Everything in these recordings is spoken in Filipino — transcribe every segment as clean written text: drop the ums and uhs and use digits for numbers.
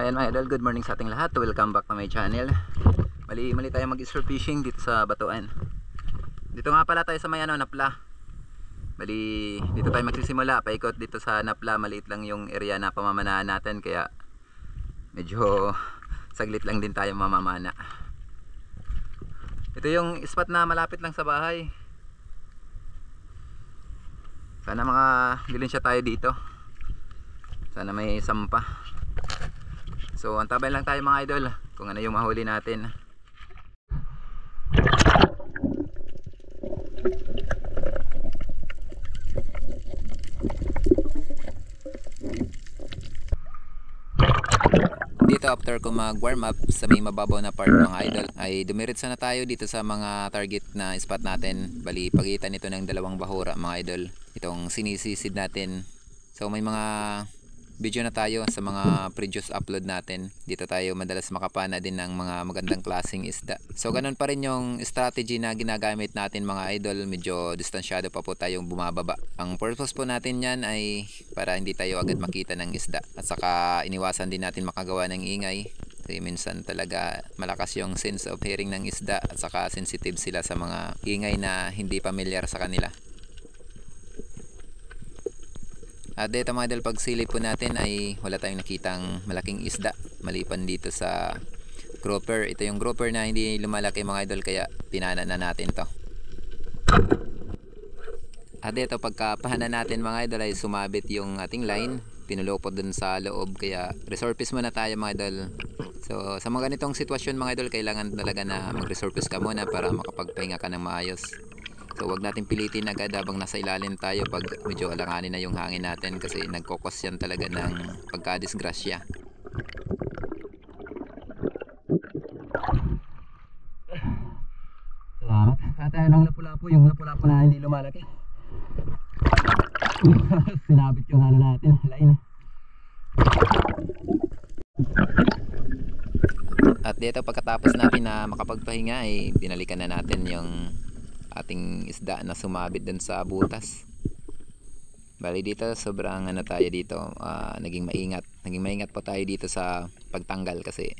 Ayan mga idol, good morning sa ating lahat. Welcome back to my channel. Mali tayo mag-sport fishing dito sa Batuan. Dito nga pala tayo sa may Napla. Dito tayo magsisimula. Paikot dito sa Napla. Maliit lang yung area na pamamanahan natin, kaya medyo saglit lang din tayo mamamana. Ito yung spot na malapit lang sa bahay. Sana mga bilinsya tayo dito. Sana may sampa. So antabayan lang tayo mga idol kung ano yung mahuli natin. Dito after ko mag warm up sa may mababaw na part mga idol, ay dumiretso na tayo dito sa mga target na spot natin. Bali pagitan ito ng dalawang bahura mga idol, itong sinisisid natin. So may mga video na tayo sa mga previous upload natin. Dito tayo madalas makapana din ng mga magandang klaseng isda. So ganun pa rin yung strategy na ginagamit natin mga idol. Medyo distansyado pa po tayong bumababa. Ang purpose po natin yan ay para hindi tayo agad makita ng isda. At saka iniwasan din natin makagawa ng ingay. Kasi minsan talaga malakas yung sense of hearing ng isda. At saka sensitive sila sa mga ingay na hindi familiar sa kanila. At dito mga idol, pag silip po natin ay wala tayong nakitang malaking isda maliban dito sa grouper. Ito yung grouper na hindi lumalaki mga idol, kaya pinana na natin to. At dito pagkapahanan natin mga idol ay sumabit yung ating line, pinulupot dun sa loob, kaya resurface muna tayo mga idol. So sa mga ganitong sitwasyon mga idol, kailangan talaga na mag-resurface ka muna para makapagpahinga ka ng maayos. So wag natin pilitin agad habang nasa ilalim tayo pag medyo alanganin na yung hangin natin, kasi nagkokos yan talaga ng pagkadisgrasya. Salamat. Kaya tayo ng lapu-lapu, yung lapu-lapu na hindi lumalaki. Sinabit yung natin, line. At dito pagkatapos natin na makapagpahinga ay binalikan na natin yung ating isda na sumabit dun sa butas. Bali dito sobrang tayo dito, naging maingat po tayo dito sa pagtanggal, kasi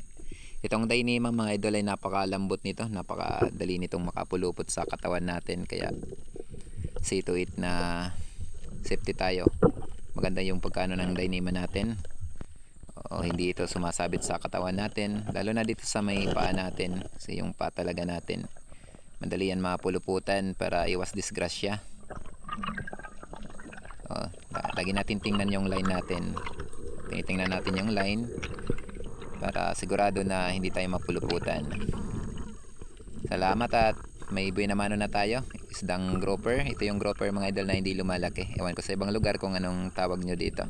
itong Dyneema mga idol ay napakalambot nito, napakadali nitong makapulupot sa katawan natin, kaya see to it na safety tayo. Maganda yung pagkano ng Dyneema natin, hindi ito sumasabit sa katawan natin, lalo na dito sa may paa natin, kasi yung paa talaga natin madali yan mapuluputan para iwas disgrasya. Lagi natin tingnan yung line natin. Tinitingnan natin yung line para sigurado na hindi tayo mapuluputan. Salamat at may buenamano na tayo. Isdang grouper. Ito yung grouper mga idol na hindi lumalaki. Ewan ko sa ibang lugar kung anong tawag nyo dito.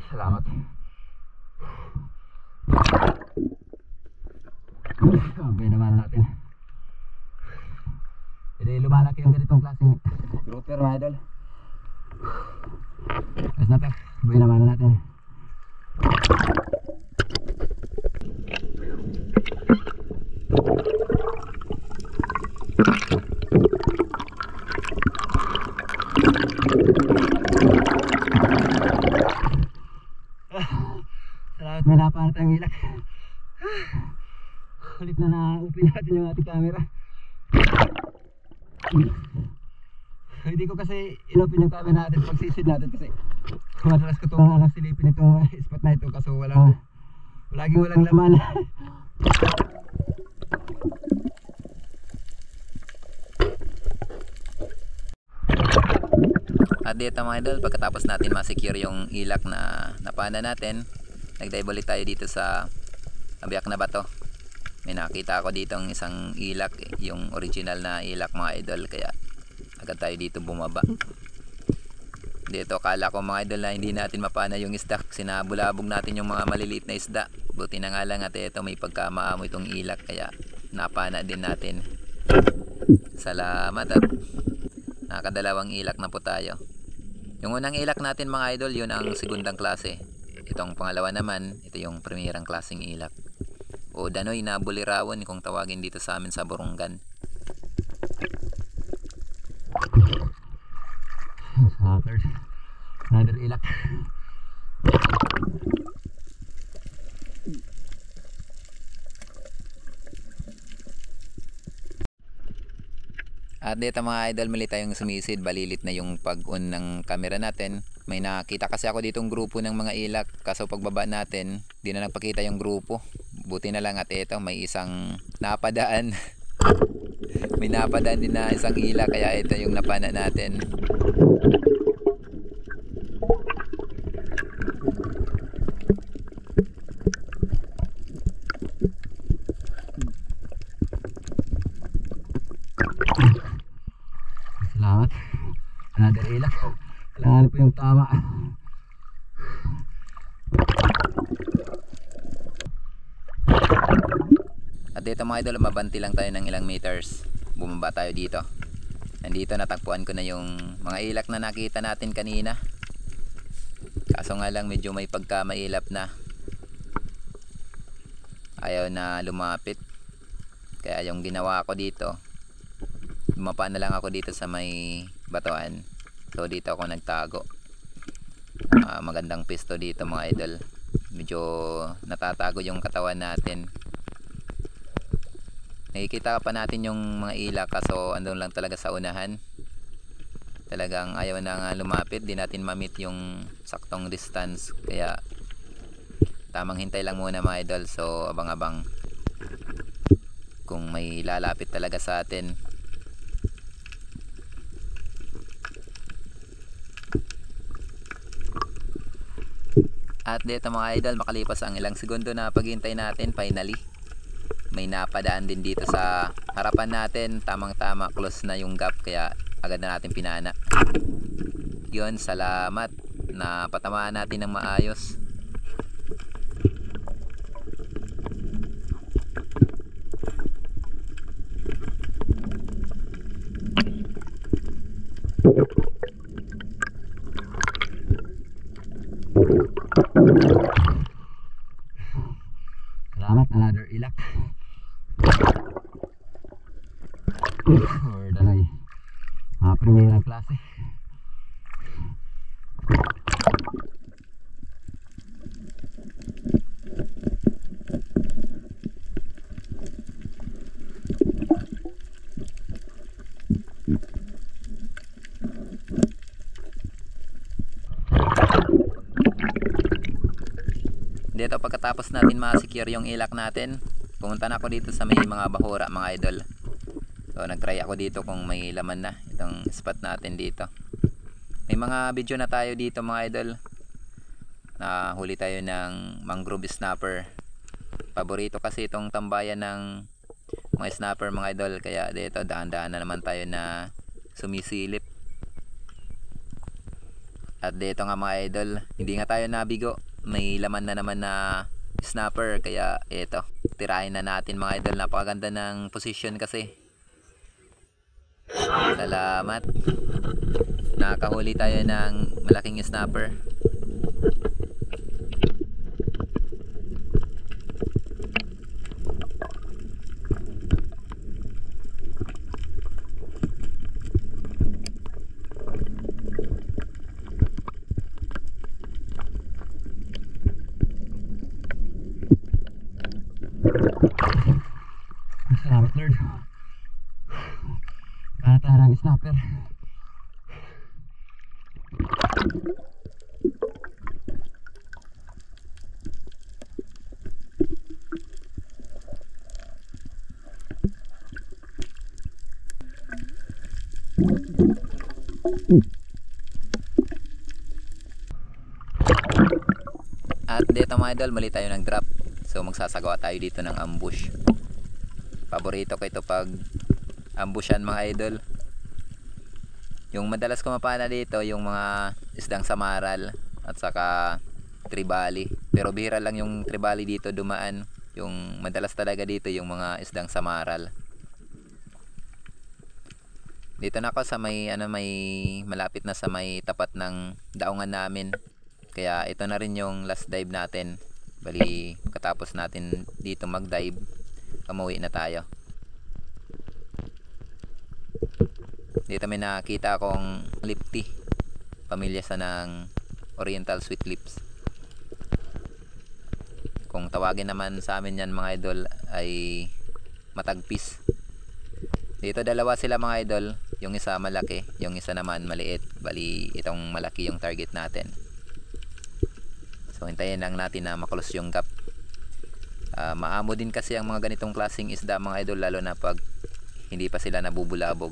Salamat. Okay naman natin. Hindi lumalaki yung ganitong klaseng grouper mga idol. Ayos na pe. Okay naman natin. Salamat, may napahanap tayong ilak. Ulit na na-open natin yung ating camera. Hindi ko kasi in-open yung camera natin pag sisid natin, kasi madalas ko itong silipin itong spot na ito, kaso laging walang laman. At dito mga idol, pagkatapos natin ma-secure yung ilak na napana natin, nag-dive ulit tayo dito sa Abiak na Bato. May nakita ako dito ng isang ilak, yung original na ilak mga idol, kaya agad tayo dito bumaba. Dito akala ko mga idol na hindi natin mapana yung isda, sinabulabog natin yung mga maliliit na isda. Buti na nga lang at ito may pagkamaamo itong ilak, kaya napana din natin. Salamat at nakadalawang ilak na po tayo. Yung unang ilak natin mga idol, yun ang segundang klase. Itong pangalawa naman, ito yung primerang klaseng ilak. O danoy na bulirawon kung tawagin dito sa amin sa Burungan. Third. Another ilak. At dito mga idol, mali tayong sumisid. Balilit na yung pag-on ng camera natin. May nakita kasi ako ditong grupo ng mga ilak. Kaso pagbaba natin, di na nagpakita yung grupo. Buti na lang at ito, may isang napadaan. May napadaan din na isang ilak, kaya ito yung napana natin. Salamat. Another ilak. Kailangan po yung tama. At dito mga idol, mabanti lang tayo ng ilang meters. Bumaba tayo dito. Nandito natagpuan ko na yung mga ilak na nakita natin kanina. Kaso nga lang medyo may pagkamailap na. Ayaw na lumapit. Kaya yung ginawa ko dito, lumapa na lang ako dito sa may batuan. So dito ako nagtago. Magandang pisto dito mga idol. Medyo natatago yung katawan natin. Nakikita pa natin yung mga ilak, kaso andun lang talaga sa unahan. Talagang ayaw na nga lumapit. Di natin ma-meet yung saktong distance. Kaya tamang hintay lang muna mga idol. So abang-abang kung may lalapit talaga sa atin. At dito mga idol, makalipas ang ilang segundo na paghintay natin, finally may napadaan din dito sa harapan natin. Tamang tama, close na yung gap, kaya agad na natin pinana. Yun, salamat na patamaan natin ng maayos. Salamat, another ilak. Or danoy, primera klase. Dito pagkatapos natin ma-secure yung ilak natin, pumunta na ako dito sa may mga bahura mga idol. So nagtry ako dito kung may laman na itong spot natin dito. May mga video na tayo dito mga idol. Nahuli tayo ng mangrove snapper. Paborito kasi itong tambayan ng mga snapper mga idol. Kaya dito dahan-dahan na naman tayo na sumisilip. At dito nga mga idol, hindi nga tayo nabigo. May laman na naman na snapper, kaya ito, tirahin na natin mga idol. Napakaganda ng position kasi. Salamat. Nakahuli tayo ng malaking snapper. Salamat Lord. Katarang snapper. At dito mga idol, mali tayo ng drop. So magsasagawa tayo dito ng ambush. Paborito ko ito pag ambushan mga idol. Yung madalas ko mapana dito, yung mga isdang samaral at saka tribali. Pero bihira lang yung tribali dito dumaan. Yung madalas talaga dito yung mga isdang samaral. Dito na ako sa may may malapit na sa may tapat ng daungan namin. Kaya ito na rin yung last dive natin. Bali katapos natin dito mag-dive, umuwi na tayo. Dito may nakita akong lifty. pamilya sa ng Oriental Sweet Lips. Kung tawagin naman sa amin yan mga idol ay matagpis. Dito dalawa sila mga idol, yung isa malaki, yung isa naman maliit. Bali itong malaki yung target natin. So hintayin lang natin na makulos yung gap. Maamo din kasi ang mga ganitong klaseng isda mga idol, lalo na pag hindi pa sila nabubulabog.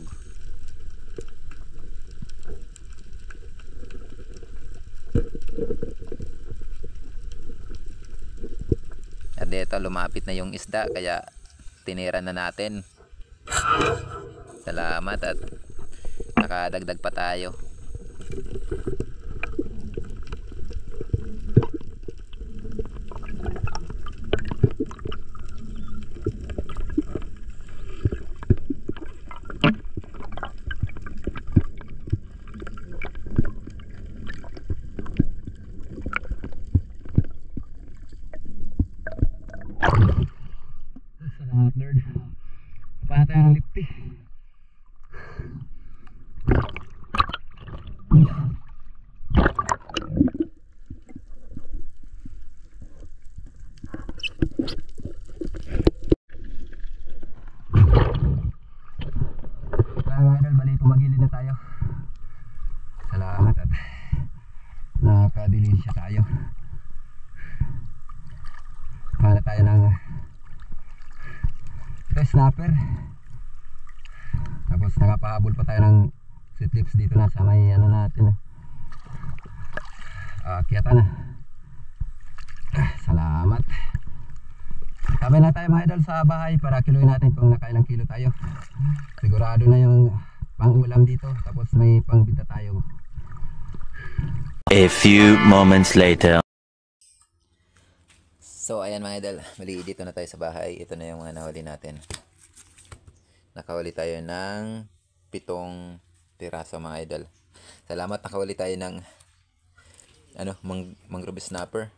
At dito lumapit na yung isda kaya tinira na natin. Salamat at nakadagdag pa tayo. Salamat Lord. Paano tayo ng lipti? Mga idol, bali pumagilid na tayo. Salamat at nakadilinsya tayo. Paano tayo ng snapper. Tapos nakapahabol pa tayo ng sweet lips dito na sa may ano natin. Kiyata na. Salamat. Tabi na tayo mga idol sa bahay para kiloin natin kung nakailang kilo tayo. Sigurado na yung pang-ulam dito. Tapos may pangbita tayo. A few moments later. So ayan mga idol, mali dito na tayo sa bahay. Ito na yung mga nahuli natin. Nakahuli tayo ng 7 piraso mga idol. Salamat, nakahuli tayo ng mangrove snapper.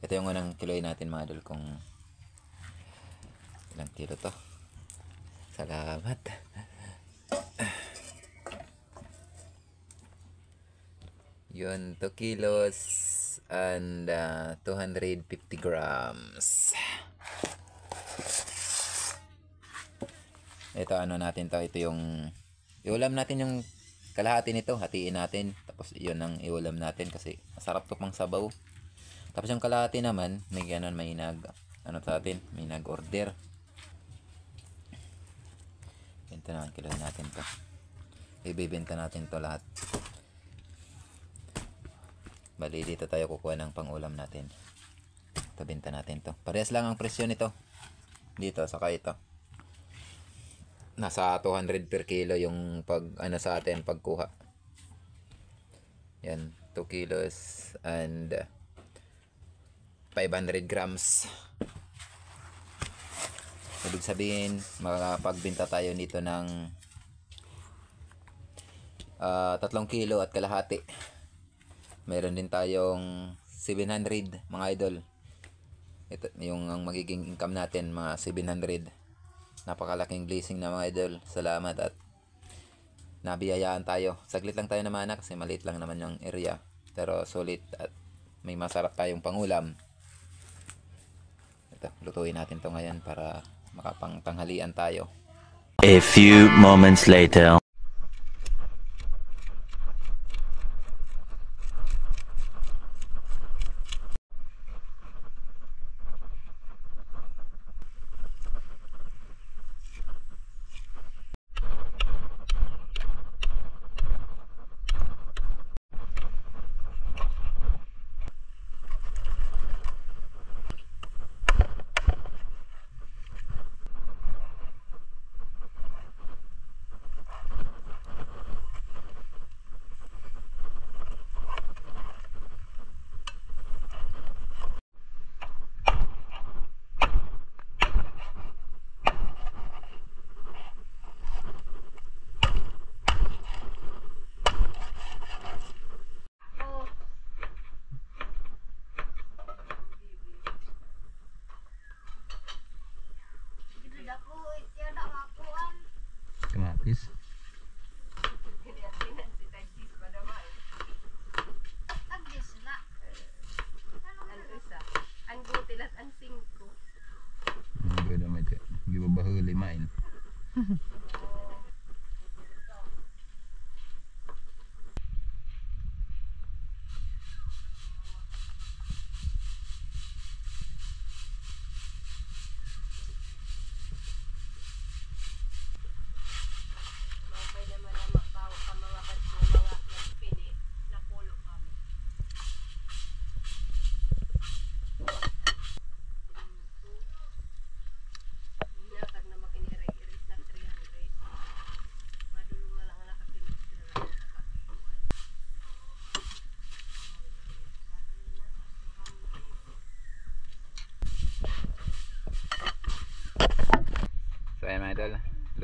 Ito yung unang kiloy natin mga idol, kung ilang kilo to. Salamat. Yun, 2 kilos and 250 grams. Ito natin to, ito yung iulam natin, yung kalahati nito hatiin natin, tapos yun ang iulam natin kasi masarap to pang sabaw. Tapos yung kalahati naman may ganon, may sa atin, may nag-order. Benta naman kilo natin to, ibibenta natin to lahat. Bali dito tayo kukuha ng pangulam natin. Ito, benta natin to. Parehas lang ang presyo nito dito saka ito. Nasa 200 per kilo yung sa atin pagkuha. Yan, 2 kilos and 500 grams. Ibig sabihin makapagbenta tayo dito ng 3 kilo at kalahati. Meron din tayong 700 mga idol. Ito yung ang magiging income natin, mga 700. Napakalaking blessing na mga idol. Salamat at nabiyayaan tayo. Saglit lang tayo naman kasi maliit lang naman yung area. Pero sulit at may masarap tayong pangulam. Ito, lutuin natin to ngayon para makapangtanghalian tayo. A few moments later.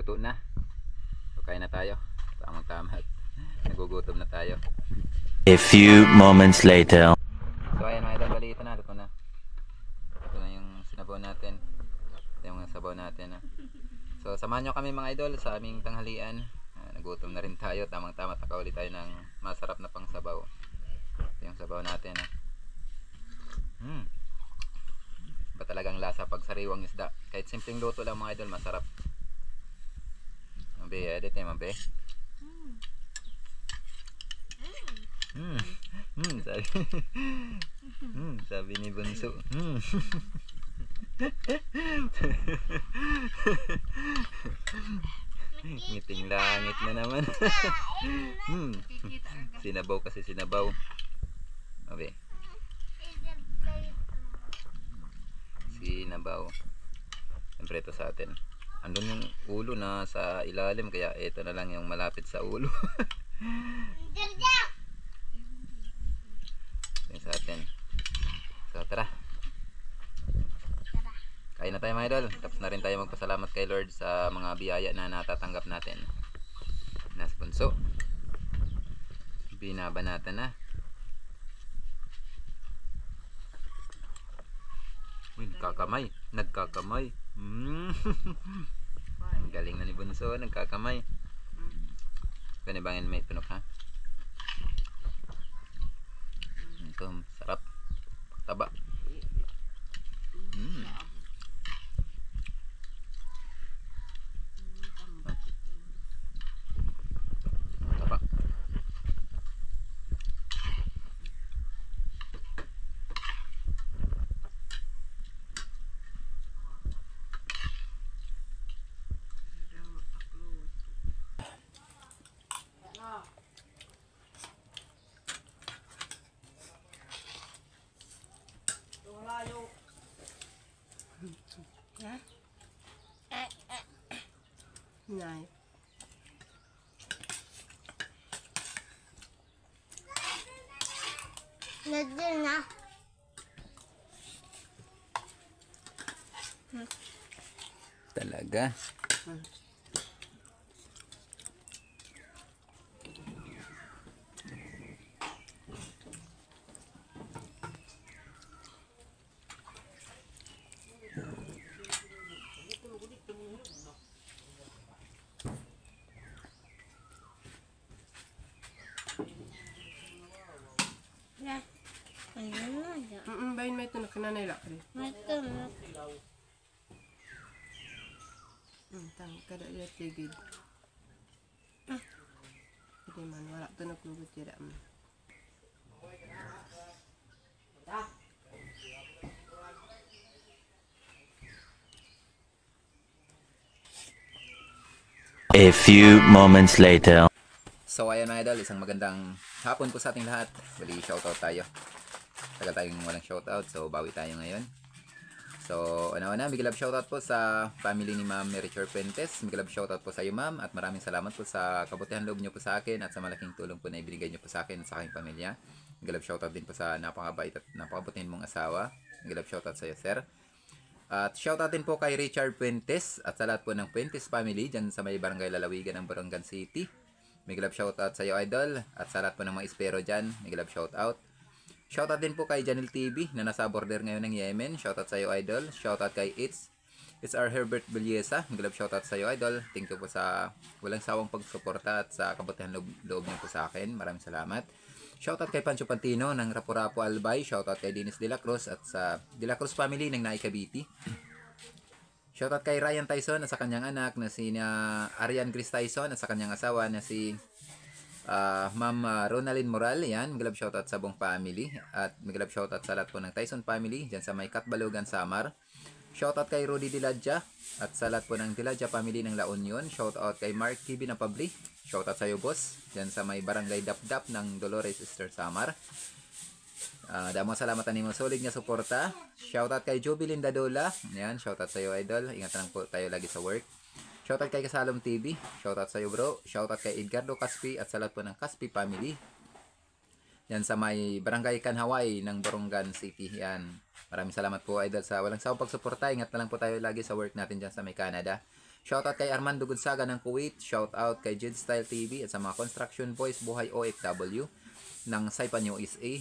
luto na. So kain na tayo. Tamang tama at nagugutom na tayo. A few moments later. So ayan mga idol, bali ito na, luto na. Ito na yung sinabaw natin. Ito yung mga sabaw natin. So samahan nyo kami mga idol sa aming tanghalian. Nagutom na rin tayo, tamang tama, nakauli tayo ng masarap na pang sabaw. Ito yung sabaw natin. Ba talagang lasa pag sariwang isda. Kahit simpleng luto lang mga idol, masarap. Mabe, edit eh mabe. Sabi, sabi ni Bunso. Ngiting langit na naman. Sinabaw kasi sinabaw. Mabe. Sinabaw. Siyempre ito sa atin. Andun yung ulo na sa ilalim, kaya ito na lang yung malapit sa ulo. Yung sa atin. So tara. Kain na tayo mga idol. Tapos na rin tayo magpasalamat kay Lord sa mga biyaya na natatanggap natin. Nasa Bunso. Binabanatan na. Uy, nagkakamay. Nagkakamay. Ang galing na ni Bunso. Nagkakamay. Ganibangin may tunok ha. Ito, sarap. Taba. Taba. Này. Nandun na. Talaga. Ya. Ayun na. Bayin may ito na kananay lakri. Ito na. Tang kada iya tigid. Hindi man wala ito naglugot tira man. A few moments later. So ayan mga idol, isang magandang hapon po sa ating lahat. Bali shoutout tayo. Tagal tayong walang shoutout, so bawi tayo ngayon. So una-una, big love shoutout po sa family ni Ma'am Merichor Puentes. Big love shoutout po sa iyo ma'am, at maraming salamat po sa kabutihan loob niyo po sa akin at sa malaking tulong po na ibinigay niyo po sa akin at sa aking pamilya. Big love shoutout din po sa napakabait at napakabutihan mong asawa. Big love shoutout sa iyo sir. At shoutout din po kay Richard Puentes at sa lahat po ng Puentes family dyan sa may barangay Lalawigan ng Barangan City. May love shoutout sa iyo idol at sa lahat po ng mga espero dyan. May love shoutout. Shoutout din po kay Janil TV na nasa border ngayon ng Yemen. Shoutout sa iyo idol. Shoutout kay It's our Herbert Buliesa. May love shoutout sa iyo idol. Thank you po sa walang sawang pagsuporta at sa kabutihan loob niyo po sa akin. Maraming salamat. Shoutout kay Pancho Pantino ng Rapu-Rapu Albay. Shoutout kay Dennis De La Cruz at sa De La Cruz family ng Naikabiti. Shoutout kay Ryan Tyson at sa kanyang anak na si Arian Chris Tyson at sa kanyang asawa na si Ma'am Ronalyn Moral. Yan, mag-love shoutout sa buong family. At mag-love shoutout sa lahat po ng Tyson family dyan sa may Katbalogan, Samar. Shoutout kay Rudy Diladja at sa lahat po ng Diladja family ng La Union. Shoutout kay Mark Kibi na Pabli. Shoutout sa iyo boss dyan sa may barangay Dapdap ng Dolores Eastern Samar. Damo salamat nimo solid nga suporta. Shoutout kay Jubilin Dadola. Yan, shoutout sa iyo idol. Ingat lang po tayo lagi sa work. Shoutout kay Kasalom TV. Shoutout sa iyo bro. Shoutout kay Edgardo Caspi at sa lahat po ng Caspi family. Yan sa may barangay Kanhaway ng Barangan City. Yan. Maraming salamat po idol sa walang sawang pagsuporta. Ingat na lang po tayo lagi sa work natin dyan sa may Canada. Shoutout kay Armando Gonzaga ng Kuwait. Shoutout kay Jid Style TV at sa mga construction boys buhay OFW ng Saipan USA.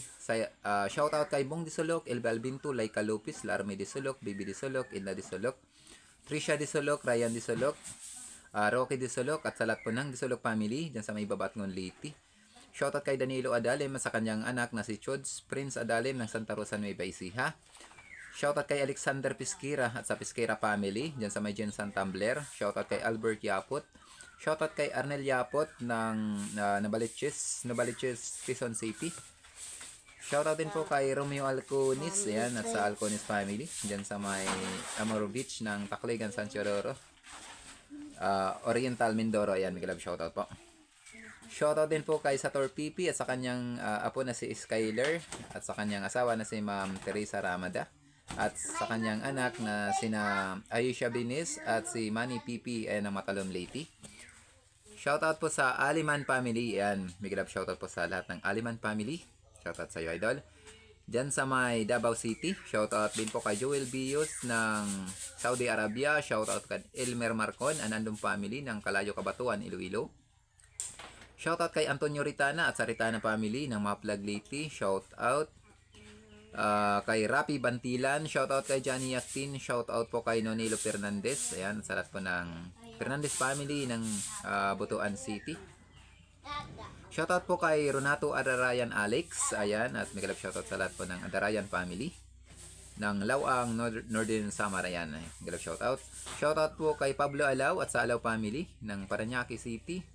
Shoutout kay Bong Disolok, Elbe Albinto, Laika Lopez, Larme Disolok, Bibi Disolok, Ilna Disolok, Trisha Disolok, Ryan Disolok, Rocky Disolok at sa lahat po ng Disolok family dyan sa may Babatngon Leyte. Shoutout kay Danilo Adalem sa kanyang anak na si Chods Prince Adalem ng Santa Rosa Nueva Ecija. Shoutout kay Alexander Pisquera at sa Pisquera family dyan sa may Jensen Tumbler. Shoutout kay Albert Yapot. Shoutout kay Arnel Yapot ng Nabaliches, Quezon City. Shoutout din po kay Romeo Alconis, ayan, at sa Alconis family dyan sa may Amaro Beach ng Tacloban, San Teodoro. Oriental Mindoro, ayan, may shoutout po. Shoutout din po kay Sator Pipi at sa kanyang apo na si Skyler at sa kanyang asawa na si Ma'am Teresa Ramada at sa kanyang anak na sina Ayesha Binis at si Manny Pipi ng Matalom Leyte. Shoutout po sa Aliman family, ayan, may shoutout po sa lahat ng Aliman family. Shoutout sa iyo, idol. Diyan sa may Davao City, shoutout din po kay Joel Bios ng Saudi Arabia. Shoutout kay Elmer Marcon, Anandong family ng Kalayo Kabatuan, Iloilo. Shoutout kay Antonio Ritana at sa Ritana family ng Maplag Leyte. Shoutout kay Rapi Bantilan. Shoutout kay Johnny Yastin. Shoutout po kay Nonilo Fernandez. Ayan, sa lahat po ng Fernandez family ng Butuan City. Shoutout po kay Renato Adarayan Alex. Ayan, at may shoutout sa lahat po ng Adarayan family ng Lawang Northern Samar. Ayan, may shoutout. Shoutout po kay Pablo Alaw at sa Alaw family ng Parañaque City.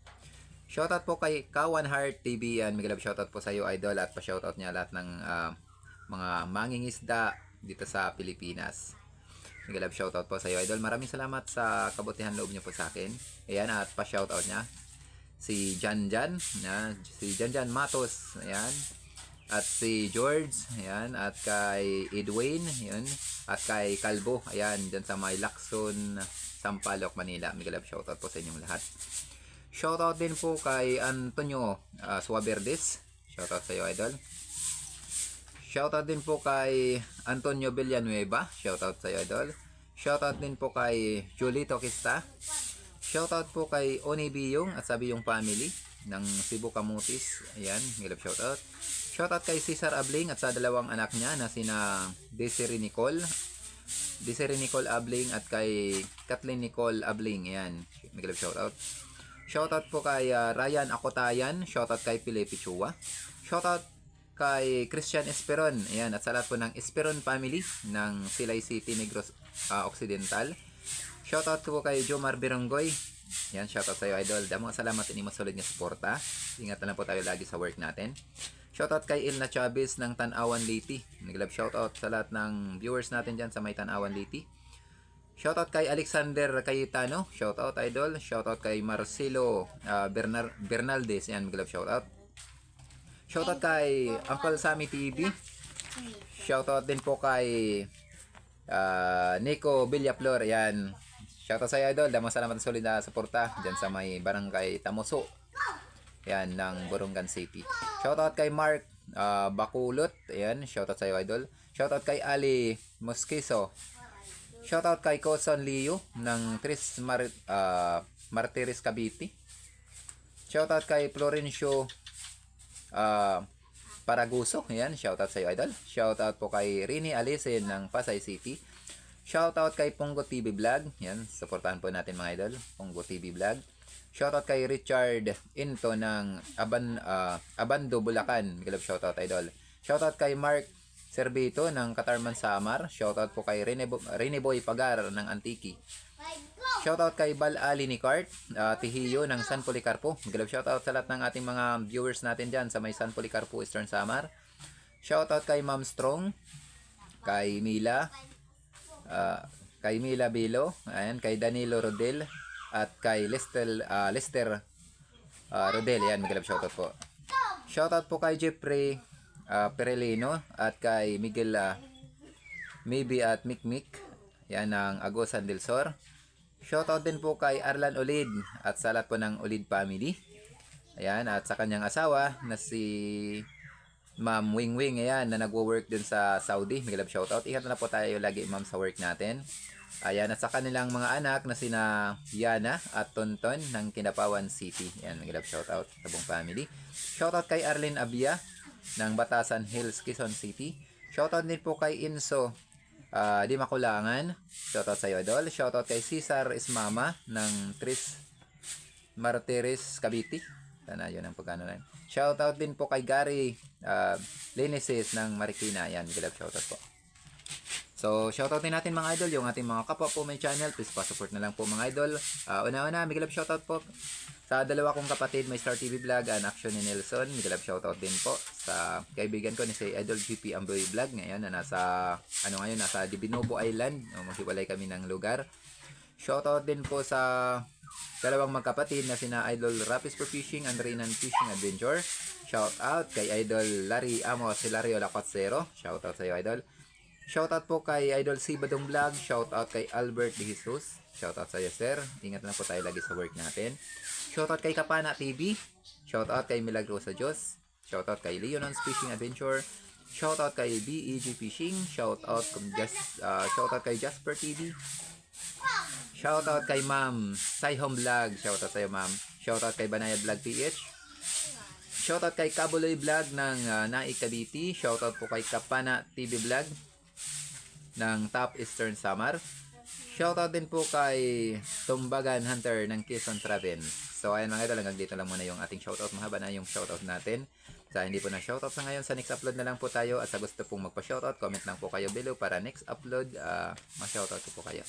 Shoutout po kay Kawan Heart TV. Yan, may shoutout po sa iyo, idol, at pa-shoutout niya lahat ng mga mangingisda dito sa Pilipinas. May shoutout po sa iyo, idol. Maraming salamat sa kabutihan loob niyo po sa akin. Ayan, at pa-shoutout niya si Janjan, si Janjan Matos, ayan, at si George, ayan, at kay Edwin, ayan, at kay Calvo, ayan, dyan sa may Lacson, Sampaloc, Manila. May shoutout po sa inyong lahat. Shoutout din po kay Antonio Suaverdes. Shoutout sa iyo, idol. Shoutout din po kay Antonio Villanueva. Shoutout sa iyo, idol. Shoutout din po kay Julito Kista. Shoutout po kay Oni Biyong at sa Biyong family ng Cebu Camutis. Ayan, may shoutout. Shoutout kay Cesar Abling at sa dalawang anak niya na sina Desiree Nicole Abling at kay Kathleen Nicole Abling. Ayan, may shoutout. Shoutout po kay Ryan Akotayan. Shoutout kay Felipe Chua. Shoutout kay Christian Esperon. Ayan, at sa lahat po ng Esperon family ng Silay City, Negros Occidental. Shoutout po kay Jomar Birongoy. Ayan, shoutout sa iyo, idol. Damo salamat ini masulod nga suporta. Ingat na lang po tayo lagi sa work natin. Shoutout kay Ilna Chavez ng Tanawan Leyte. Shoutout sa lahat ng viewers natin dyan sa may Tanawan Leyte. Shoutout kay Alexander Cayetano. Shoutout, idol. Shoutout kay Marcelo Bernaldez. Yan, shoutout. Shoutout kay Uncle Sammy TV. Shoutout din po kay Nico Villaflor. Yan. Shoutout sa iyo, idol. Damo salamat sa solid na suporta dyan sa may Barangay Tamoso. Yan, ng Borongan City. Shoutout kay Mark Bakulot. Yan. Shoutout sa iyo, idol. Shoutout kay Ali Mosquizo. Shoutout kay Coson Leo ng Tris Martires Cavite. Shoutout kay Florencio Paraguso. Ayan, shoutout sa iyo, idol. Shoutout po kay Rini Alisen ng Pasay City. Shoutout kay Pongo TV Vlog. Ayan, supportahan po natin mga idol. Pongo TV Vlog. Shoutout kay Richard Into ng Abando, Bulacan. Shoutout, idol. Shoutout kay Mark Servito ng Katarman Samar. Shoutout po kay Rene Boy Pagar ng Antique. Shoutout kay Bal Ali Nicart, Tihiyo ng San Policarpo. Shoutout sa lahat ng ating mga viewers natin dyan sa may San Policarpo, Eastern Samar. Shoutout kay Ma'am Strong, kay Mila Bilo, ayan, kay Danilo Rodel, at kay Lester Rodel. Ayan, shoutout po. Shoutout po kay Jeffrey Perelino at kay Miguel Maybe at Mikmik. Yan ang Agosan del Sur. Shoutout din po kay Arlan Olid at sa lahat po ng Olid family. Ayan, at sa kanyang asawa na si Ma'am Wing Wing, ayan, na nagwo-work din sa Saudi. Shoutout. Ingat na po tayo lagi, ma'am, sa work natin. Ayan, at sa kanilang mga anak na sina Yana at Tonton ng Kinapawan City. Yan, nag-love shoutout sa buong family. Shoutout kay Arlene Abia ng Batasan Hills, Quezon City. Shoutout din po kay Inso Di Makulangan. Shoutout sa iyo, idol. Shoutout kay Cesar Ismama ng Tris Martires, Cavite. Sana yun ang pagkano na yun. Shoutout din po kay Gary Lineses ng Marikina. Yan, nag-love shoutout po. So, shoutout din natin mga idol, yung ating mga kapwa po may channel. Please pa-support na lang po mga idol. Una-una, big love shoutout po sa dalawa kong kapatid, may Star TV Vlog and Action ni Nelson. Big love shoutout din po sa kaibigan ko ni si Idol GP Amboy Vlog. Ngayon, na nasa Divinobo Island. Maghiwalay kami ng lugar. Shoutout din po sa dalawang magkapatid na sina Idol Rapis for Fishing and Reynan Fishing Adventure. Shoutout kay Idol Larry Amos Hilario Lacotsero. Shoutout sa iyo, Idol. Shoutout po kay Idol C. Badong Vlog. Shoutout kay Albert De Jesus. Shoutout sa iyo, sir. Ingat lang po tayo lagi sa work natin. Shoutout kay Kapana TV. Shoutout kay Milagrosa Diyos. Shoutout kay Leonon's Fishing Adventure. Shoutout kay BEG Fishing. Shoutout kay Jasper TV. Shoutout kay Ma'am Saihom Vlog. Shoutout sa iyo, ma'am. Shoutout kay Banayad Vlog PH. Shoutout kay Kabuloy Vlog ng Naik Cavite. Shoutout po kay Kapana TV Vlog ng Top Eastern Samar. Shoutout din po kay Tumbagan Hunter ng Quezon Province. So ayan mga idol, hanggang dito lang muna yung ating shoutout. Mahaba na yung shoutout natin. Sa hindi po na shoutout sa ngayon, sa next upload na lang po tayo. At sa gusto pong magpa-shoutout, comment lang po kayo below para next upload, ma-shoutout ko po kayo.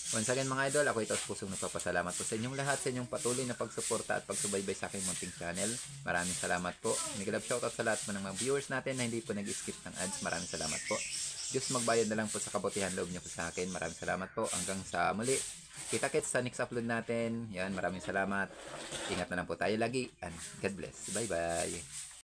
Once again mga idol, ako ito sa pusong nagpapasalamat po sa inyong lahat, sa inyong patuloy na pagsuporta at pagsubaybay sa aking munting channel. Maraming salamat po. Nag-love shoutout sa lahat po ng mga viewers natin na hindi po nag-skip ng ads. Maraming salamat po. Diyos magbayad na lang po sa kabutihan loob niyo po sa akin. Maraming salamat po. Hanggang sa muli. Kita-kits sa next upload natin. Yan, maraming salamat. Ingat na lang po tayo lagi. And God bless. Bye-bye.